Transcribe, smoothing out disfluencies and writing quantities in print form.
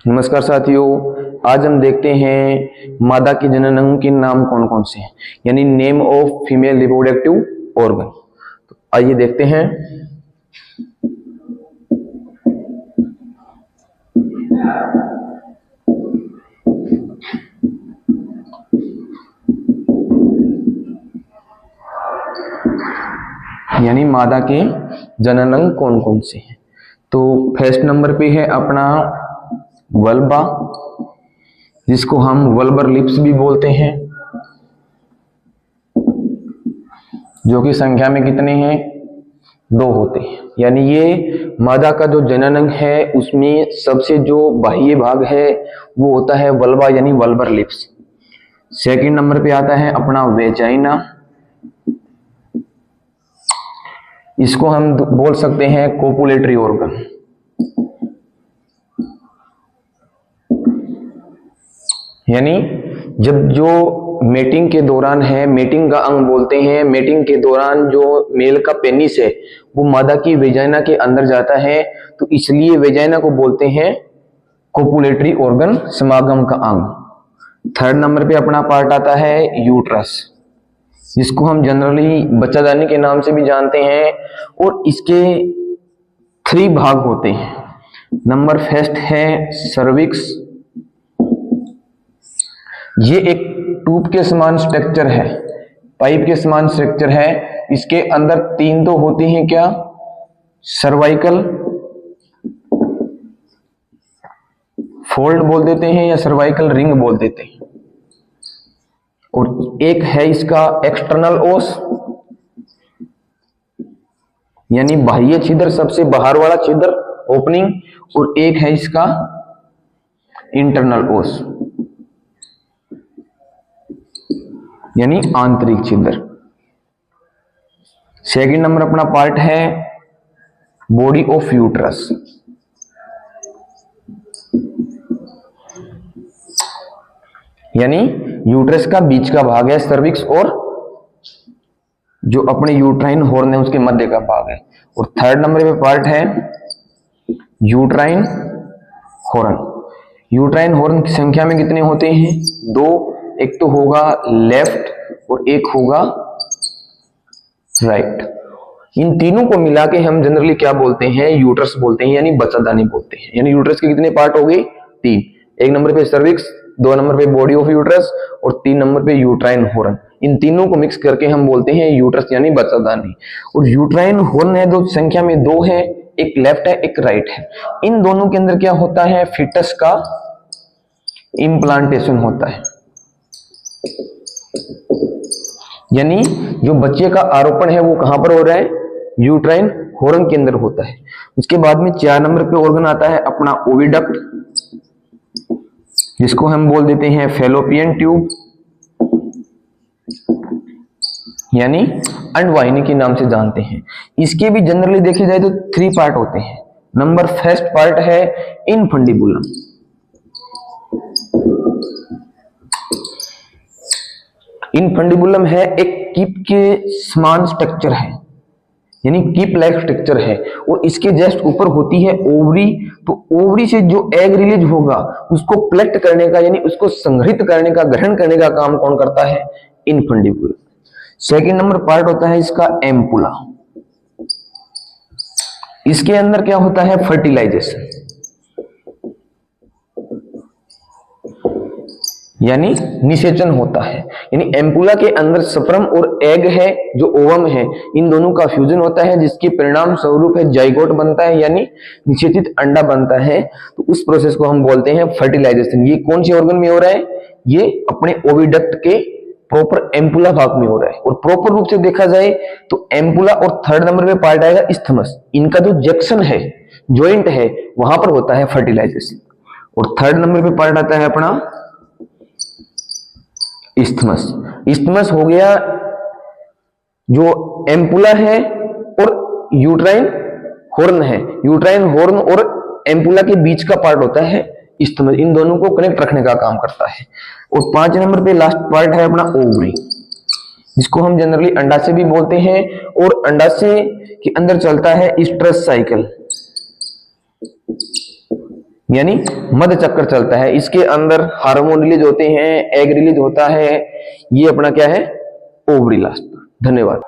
नमस्कार साथियों, आज हम देखते हैं मादा के जनन अंग के नाम कौन कौन से हैं, यानी name of female reproductive organ. तो आइए देखते हैं। यानी मादा के जनन अंग कौन कौन से हैं। तो फर्स्ट नंबर पे है अपना वल्बा, जिसको हम वल्बर लिप्स भी बोलते हैं, जो कि संख्या में कितने हैं? 2 होते हैं। यानी ये मादा का जो जनन अंग है उसमें सबसे जो बाह्य भाग है वो होता है वल्बा यानी वल्बर लिप्स। सेकंड नंबर पे आता है अपना वेजाइना, इसको हम बोल सकते हैं कोपुलेटरी ऑर्गन। यानी जब जो मेटिंग के दौरान है, मेटिंग का अंग बोलते हैं, मेटिंग के दौरान जो मेल का पेनिस है वो मादा की वेजाइना के अंदर जाता है, तो इसलिए वेजाइना को बोलते हैं कोपुलेटरी ऑर्गन, समागम का अंग। थर्ड नंबर पे अपना पार्ट आता है यूट्रस, जिसको हम जनरली बच्चादानी के नाम से भी जानते हैं, और इसके 3 भाग होते हैं। नंबर फर्स्ट है सर्विक्स। ये एक ट्यूब के समान स्ट्रक्चर है, पाइप के समान स्ट्रक्चर है। इसके अंदर 3 तो होते हैं, क्या? सर्वाइकल फोल्ड बोल देते हैं या सर्वाइकल रिंग बोल देते हैं, और एक है इसका एक्सटर्नल ओस यानी बाह्य छिद्र, सबसे बाहर वाला छिद्र ओपनिंग, और एक है इसका इंटरनल ओस यानी आंतरिक छिद्र। सेकंड नंबर अपना पार्ट है बॉडी ऑफ यूट्रस। यानी यूट्रस का बीच का भाग है सर्विक्स, और जो अपने यूट्राइन हॉर्न है उसके मध्य का भाग है। और थर्ड नंबर पे पार्ट है यूट्राइन हॉर्न। यूट्राइन हॉर्न की संख्या में कितने होते हैं? 2। एक तो होगा लेफ्ट और एक होगा राइट। इन तीनों को मिला के हम जनरली क्या बोलते हैं? यूट्रस बोलते हैं, यानी बच्चादानी बोलते हैं। यानी यूट्रस के कितने पार्ट हो गए? 3। 1 नंबर पे सर्विक्स, 2 नंबर पे बॉडी ऑफ यूट्रस, और 3 नंबर पे यूट्राइन हॉर्न। इन तीनों को मिक्स करके हम बोलते हैं यूट्रस यानी बच्चादानी। और यूट्राइन हॉर्न है जो संख्या में 2 है, एक लेफ्ट है एक राइट है। इन दोनों के अंदर क्या होता है? फीटस का इम्प्लांटेशन होता है, यानी जो बच्चे का आरोपण है वो कहां पर हो रहा है? यूट्राइन हॉर्न के अंदर होता है। उसके बाद में 4 नंबर पे ऑर्गन आता है अपना ओविडक्ट, जिसको हम बोल देते हैं फैलोपियन ट्यूब, यानी अंडवाहिनी के नाम से जानते हैं। इसके भी जनरली देखे जाए तो 3 पार्ट होते हैं। नंबर फर्स्ट पार्ट है इनफंडिबुलम। इनफंडिबुलम है एक कीप के समान स्ट्रक्चर है, यानी कीप लाइक स्ट्रक्चर है, और इसके जस्ट ऊपर होती है ओवरी। तो ओवरी से जो एग रिलीज होगा उसको कलेक्ट करने का, यानी उसको संग्रहित करने का, ग्रहण करने का काम कौन करता है? इनफंडिबुलम। सेकंड नंबर पार्ट होता है इसका एम्पुला। इसके अंदर क्या होता है? फर्टिलाइजेशन, यानी निषेचन होता है। यानी एम्पुला के अंदर स्पर्म और एग है जो ओवम है, इन दोनों का फ्यूजन होता है, जिसके परिणाम स्वरूप है जाइगोट बनता है, यानी निषेचित अंडा बनता है। तो उस प्रोसेस को हम बोलते हैं फर्टिलाइजेशन। ये कौन से ऑर्गन में हो रहा है? ये अपने ओविडक्ट के प्रॉपर एम्पुला भाग में हो रहा है। और प्रॉपर रूप से देखा जाए तो एम्पुला और थर्ड नंबर पे पार्ट आएगा इस्थमस। इनका जो जंक्शन है, ज्वाइंट है, वहां पर होता है फर्टिलाइजेशन। और थर्ड नंबर पे पार्ट आता है अपना इस्थमस। इस्थमस हो गया जो एम्पुला है और यूट्राइन हॉर्न है। यूट्राइन हॉर्न और एम्पुला के बीच का पार्ट होता है इस्थमस। इन दोनों को कनेक्ट रखने का काम करता है। और 5 नंबर पे लास्ट पार्ट है अपना ओवरी, जिसको हम जनरली अंडाशय भी बोलते हैं। और अंडाशय के अंदर चलता है स्ट्रेस साइकिल, यानी मध्य चक्र चलता है। इसके अंदर हार्मोन रिलीज होते हैं, एग रिलीज होता है। ये अपना क्या है, ओवरी लास्ट। धन्यवाद।